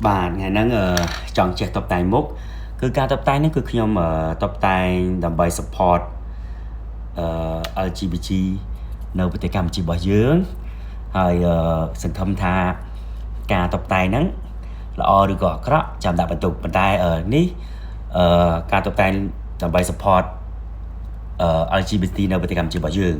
បាទថ្ងៃហ្នឹងចង់ចេះតុបតែងមុខគឺការតុបតែងហ្នឹងគឺខ្ញុំតុបតែងដើម្បី support LGBT នៅប្រទេសកម្ពុជារបស់យើងហើយសង្ឃឹមថាការតុបតែងហ្នឹងល្អឬក៏អាក្រក់ចាំដាក់បន្ទុកប៉ុន្តែនេះការតុបតែងដើម្បី support LGBT នៅប្រទេសកម្ពុជារបស់យើង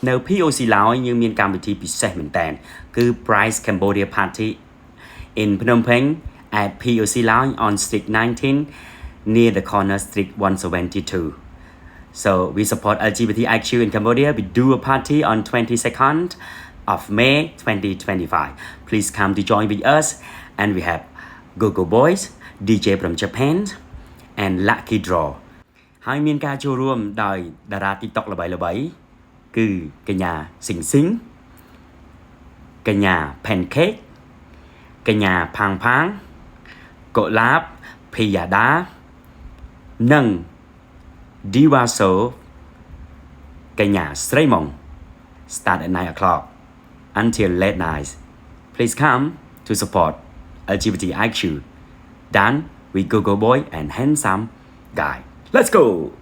នៅ POC ឡើយយើងមានកម្មវិធីពិសេសមែនតើគឺ Price Cambodia Party in Phnom Penh at POC Lounge on Street 19 near the corner Street 172. So we support LGBTIQ in Cambodia. We do a party on 22nd of May 2025. Please come to join with us. And we have Go-Go Boys, DJ from Japan, and Lucky Draw. ហើយមានការចូលរួមដោយតារា TikTok ល្បីៗគឺកញ្ញាសិងសិងកញ្ញា Pancake កញ្ញាផាងផាងកុលាបភីយ៉ាដានិង Diva So កញ្ញាស្រីមុង start at 9 o'clock until late night. Please come to support LGBTIQ done with Go-Go Boy and handsome guy. Let's go!